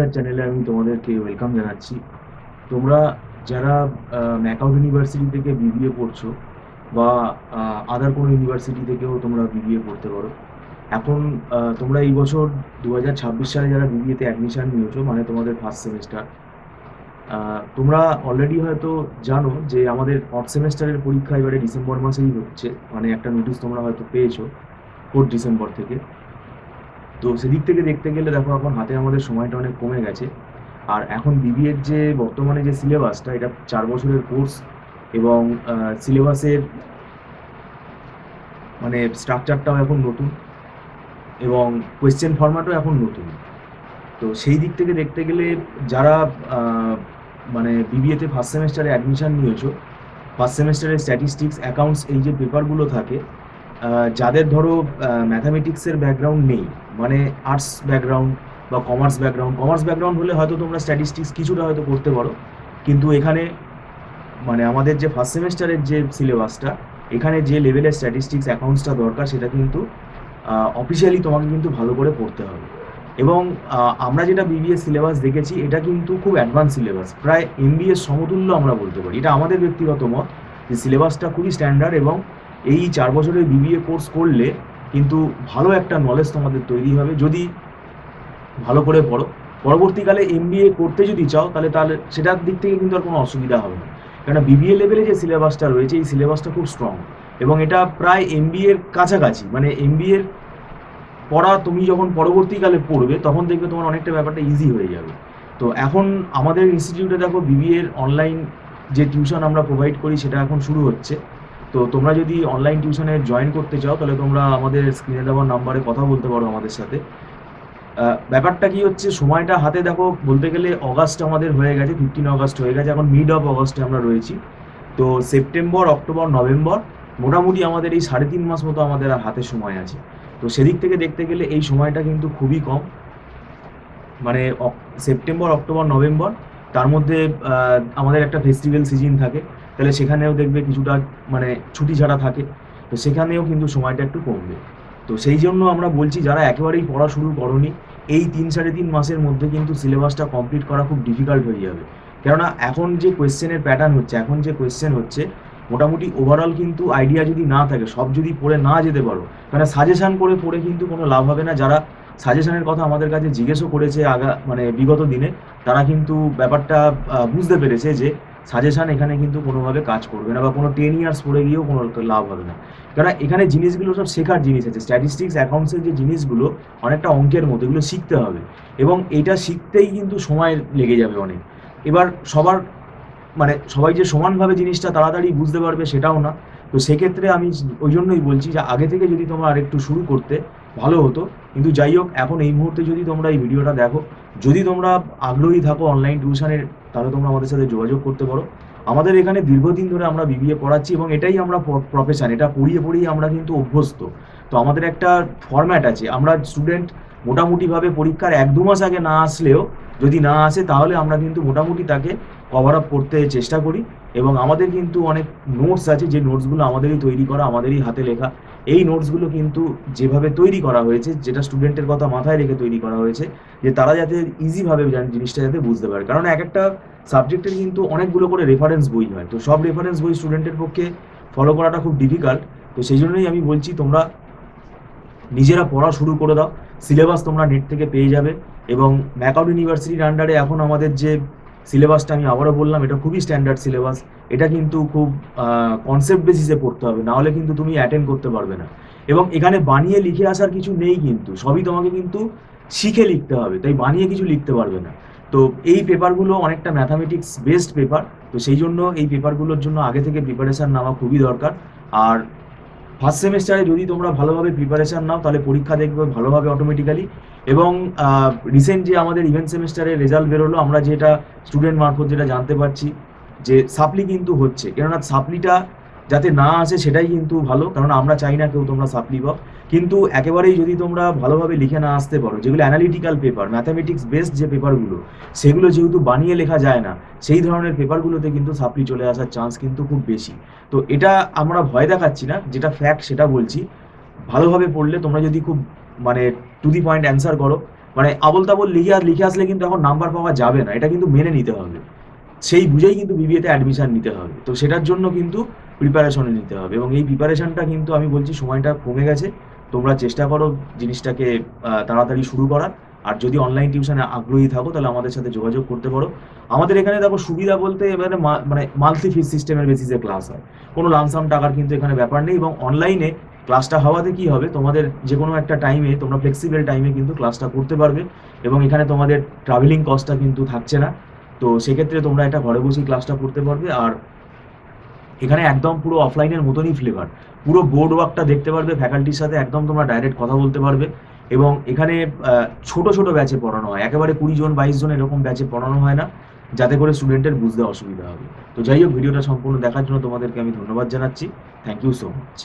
Career চ্যানেলে আমি তোমাদেরকে ওয়েলকাম জানাচ্ছি। তোমরা যারা ম্যাকাউ ইউনিভার্সিটি থেকে বিবিএ পড়ছো বা আদার কোনো ইউনিভার্সিটি থেকেও তোমরা বিবিএ পড়তে পারো। এখন তোমরা এই বছর 2026 সালে যারা বিবিএতে অ্যাডমিশন নিয়েছো, মানে তোমাদের ফার্স্ট সেমিস্টার, তোমরা অলরেডি হয়তো জানো যে আমাদের ফোর্থ সেমিস্টারের পরীক্ষা এবারে ডিসেম্বর মাসেই হচ্ছে। মানে একটা নোটিশ তোমরা হয়তো পেয়েছো 4 ডিসেম্বর থেকে। তো সেদিক থেকে দেখতে গেলে দেখো, এখন হাতে আমাদের সময়টা অনেক কমে গেছে। আর এখন বিবিএর যে বর্তমানে যে সিলেবাসটা, এটা 4 বছরের কোর্স, এবং সিলেবাসের মানে স্ট্রাকচারটাও এখন নতুন, এবং কোয়েশ্চেন ফরম্যাটও এখন নতুন। তো সেই দিক থেকে দেখতে গেলে যারা আহ, মানে বিবিএতে ফার্স্ট সেমিস্টারে অ্যাডমিশন নিয়েছো, ফার্স্ট সেমিস্টারের স্ট্যাটিস্টিক্স, অ্যাকাউন্টস, এই যে পেপারগুলো থাকে, যাদের ধরো ম্যাথামেটিক্সের ব্যাকগ্রাউন্ড নেই, মানে আর্টস ব্যাকগ্রাউন্ড বা কমার্স ব্যাকগ্রাউন্ড হলে হয়তো তোমরা স্ট্যাটিস্টিক্স কিছুটা হয়তো করতে পারো। কিন্তু এখানে মানে আমাদের যে ফার্স্ট সেমিস্টারের যে সিলেবাসটা, এখানে যে লেভেলের স্ট্যাটিস্টিক্স অ্যাকাউন্টসটা দরকার, সেটা কিন্তু অফিসিয়ালি তোমাকে কিন্তু ভালো করে পড়তে হবে। এবং আমরা যেটা বিবিএ সিলেবাস দেখেছি, এটা কিন্তু খুব অ্যাডভান্স সিলেবাস, প্রায় এমবিএ সমতুল্য আমরা বলতে পারি। এটা আমাদের ব্যক্তিগত মত যে সিলেবাসটা খুবই স্ট্যান্ডার্ড, এবং এই 4 বছরের বিবিএ কোর্স করলে কিন্তু ভালো একটা নলেজ তোমাদের তৈরি হবে যদি ভালো করে পড়ো। পরবর্তীকালে এমবিএ করতে যদি চাও, তাহলে সেটার দিক থেকে কিন্তু আর কোনো অসুবিধা হবে না। কেননা বিবিএ লেভেলে যে সিলেবাসটা রয়েছে, এই সিলেবাসটা খুব স্ট্রং, এবং এটা প্রায় এমবিএর কাছাকাছি। মানে এমবিএর পড়া তুমি যখন পরবর্তীকালে পড়বে, তখন দেখবে তোমার অনেকটা ব্যাপারটা ইজি হয়ে যাবে। তো এখন আমাদের ইনস্টিটিউটে দেখো, বিবিএর অনলাইন যে টিউশন আমরা প্রোভাইড করি, সেটা এখন শুরু হচ্ছে। তো তোমরা যদি অনলাইন টিউশনে জয়েন করতে চাও, তাহলে তোমরা আমাদের স্ক্রিনে দেওয়া নাম্বারে কথা বলতে পারো আমাদের সাথে। ব্যাপারটা কি হচ্ছে, সময়টা হাতে দেখো, বলতে গেলে অগাস্ট আমাদের হয়ে গেছে, 15 আগস্ট হয়ে গেছে, এখন মিড অফ অগস্টে আমরা রয়েছি। তো সেপ্টেম্বর, অক্টোবর, নভেম্বর, মোটামুটি আমাদের এই 3.5 মাস মতো আমাদের আর হাতে সময় আছে। তো সেদিক থেকে দেখতে গেলে এই সময়টা কিন্তু খুবই কম। মানে সেপ্টেম্বর, অক্টোবর, নভেম্বর, তার মধ্যে আমাদের একটা ফেস্টিভ্যাল সিজন থাকে, তাহলে সেখানেও দেখবে কিছুটা মানে ছুটি ছাড়া থাকে। তো সেখানেও কিন্তু সময়টা একটু কমবে। তো সেই জন্য আমরা বলছি, যারা একেবারেই পড়া শুরু করনি, এই 3-3.5 মাসের মধ্যে কিন্তু সিলেবাসটা কমপ্লিট করা খুব ডিফিকাল্ট হয়ে যাবে। কেননা এখন যে কোয়েশ্চেনের প্যাটার্ন হচ্ছে, এখন যে কোয়েশ্চেন হচ্ছে, মোটামুটি ওভারঅল কিন্তু আইডিয়া যদি না থাকে, সব যদি পড়ে না যেতে পারো, কারণ সাজেশন করে পড়ে কিন্তু কোনো লাভ হবে না। যারা সাজেশনের কথা আমাদের কাছে জিজ্ঞেসও করেছে মানে বিগত দিনে, তারা কিন্তু ব্যাপারটা বুঝতে পেরেছে যে সাজেশন এখানে কিন্তু কোনোভাবে কাজ করবে না, বা কোনো 10 ইয়ার্স পড়ে গিয়েও কোনো লাভ হবে না। কারণ এখানে জিনিসগুলো সব শেখার জিনিস আছে। স্ট্যাটিস্টিক্স, অ্যাকাউন্টসের যে জিনিসগুলো অনেকটা অঙ্কের মতো, এগুলো শিখতে হবে, এবং এটা শিখতেই কিন্তু সময় লেগে যাবে অনেক। এবার সবার মানে সবাই যে সমানভাবে জিনিসটা তাড়াতাড়ি বুঝতে পারবে সেটাও না। তো সেক্ষেত্রে আমি ওই জন্যই বলছি যে আগে থেকে যদি তোমরা আরেকটু শুরু করতে, ভালো হতো। কিন্তু যাই হোক, এখন এই মুহূর্তে যদি তোমরা এই ভিডিওটা দেখো, যদি তোমরা আগ্রহী থাকো অনলাইন টিউশনের, তাহলে তোমরা আমাদের সাথে যোগাযোগ করতে পারো। আমাদের এখানে দীর্ঘদিন ধরে আমরা বিবিএ পড়াচ্ছি, এবং এটাই আমরা প্রফেশন, এটা পড়িয়ে পড়িয়ে আমরা কিন্তু অভ্যস্ত। তো আমাদের একটা ফরম্যাট আছে, আমরা স্টুডেন্ট মোটামুটিভাবে পরীক্ষার 1-2 মাস আগে না আসলেও, যদি না আসে, তাহলে আমরা কিন্তু মোটামুটি তাকে কভার আপ করতে চেষ্টা করি। এবং আমাদের কিন্তু অনেক নোটস আছে, যে নোটসগুলো আমাদেরই তৈরি করা, আমাদেরই হাতে লেখা। এই নোটসগুলো কিন্তু যেভাবে তৈরি করা হয়েছে, যেটা স্টুডেন্টের কথা মাথায় রেখে তৈরি করা হয়েছে, যে তারা যাতে ইজিভাবে জিনিসটা যাতে বুঝতে পারে। কারণ এক একটা সাবজেক্টের কিন্তু অনেকগুলো করে রেফারেন্স বই হয়, তো সব রেফারেন্স বই স্টুডেন্টের পক্ষে ফলো করাটা খুব ডিফিকাল্ট। তো সেই জন্যই আমি বলছি, তোমরা নিজেরা পড়া শুরু করে দাও। সিলেবাস তোমরা নেট থেকে পেয়ে যাবে। এবং ম্যাকআউট ইউনিভার্সিটির আন্ডারে এখন আমাদের যে সিলেবাসটা, আমি আবারও বললাম, এটা খুবই স্ট্যান্ডার্ড সিলেবাস। এটা কিন্তু খুব কনসেপ্ট বেসিসে পড়তে হবে, না হলে কিন্তু তুমি অ্যাটেন্ড করতে পারবে না। এবং এখানে বানিয়ে লিখে আসার কিছু নেই, কিন্তু সবই তোমাকে কিন্তু শিখে লিখতে হবে, তাই বানিয়ে কিছু লিখতে পারবে না। তো এই পেপারগুলো অনেকটা ম্যাথামেটিক্স বেসড পেপার। তো সেই জন্য এই পেপারগুলোর জন্য আগে থেকে প্রিপারেশান নেওয়া খুবই দরকার। আর ফার্স্ট সেমিস্টারে যদি তোমরা ভালোভাবে প্রিপারেশন নাও, তাহলে পরীক্ষা দেখবে ভালোভাবে অটোমেটিক্যালি। এবং রিসেন্ট যে আমাদের ইভেন্ট সেমিস্টারের রেজাল্ট বেরোলো, আমরা যেটা স্টুডেন্ট মারফত যেটা জানতে পারছি, যে সাপ্লি কিন্তু হচ্ছে। কেননা সাপ্লিটা যাতে না আসে সেটাই কিন্তু ভালো, কারণ আমরা চাই না কেউ তোমরা সাপ্লি পাও। কিন্তু একেবারেই যদি তোমরা ভালোভাবে লিখে না আসতে পারো, যেগুলো অ্যানালিটিক্যাল পেপার, ম্যাথামেটিক্স বেসড যে পেপারগুলো, সেগুলো যেহেতু বানিয়ে লেখা যায় না, সেই ধরনের পেপারগুলোতে কিন্তু সাপ্লি চলে আসার চান্স কিন্তু খুব বেশি। তো এটা আমরা ভয় দেখাচ্ছি না, যেটা ফ্যাক্ট সেটা বলছি। ভালোভাবে পড়লে তোমরা যদি খুব মানে টু দি পয়েন্ট অ্যান্সার করো, মানে আবল তাবল লিখে আসলে কিন্তু এখন নাম্বার পাওয়া যাবে না, এটা কিন্তু মেনে নিতে হবে। সেই বুঝেই কিন্তু বিবিএতে অ্যাডমিশন নিতে হবে। তো সেটার জন্য কিন্তু প্রিপারেশনে নিতে হবে, এবং এই প্রিপারেশনটা কিন্তু আমি বলছি সময়টা কমে গেছে। তোমরা চেষ্টা করো জিনিসটাকে তাড়াতাড়ি শুরু করার। আর যদি অনলাইন টিউশনে আগ্রহী থাকো তাহলে আমাদের সাথে যোগাযোগ করতে পারো। আমাদের এখানে দেখো সুবিধা বলতে এবারে মানে মান্থলি ফিস সিস্টেমের বেসিসে ক্লাস হয়। কোনো লামসাম টাকার কিন্তু এখানে ব্যাপার নেই, এবং অনলাইনে ক্লাসটা হওয়াতে কি হবে, তোমাদের যে কোনো একটা টাইমে তোমরা ফ্লেক্সিবল টাইমে কিন্তু ক্লাসটা করতে পারবে, এবং এখানে তোমাদের ট্রাভেলিং কস্টটা কিন্তু থাকছে না। তো সেক্ষেত্রে তোমরা এটা ঘরে বসেই ক্লাসটা করতে পারবে। আর এখানে একদম পুরো অফলাইনের মতনই ফ্লেভার, পুরো বোর্ড ওয়ার্কটা দেখতে পারবে, ফ্যাকাল্টির সাথে একদম তোমরা ডাইরেক্ট কথা বলতে পারবে। এবং এখানে ছোট ছোট ব্যাচে পড়ানো হয়, একেবারে 20 জন 22 জন এরকম ব্যাচে পড়ানো হয় না, যাতে করে স্টুডেন্টের বুঝতে অসুবিধা হবে। তো যাই হোক, ভিডিওটা সম্পূর্ণ দেখার জন্য তোমাদেরকে আমি ধন্যবাদ জানাচ্ছি। Thank you so much.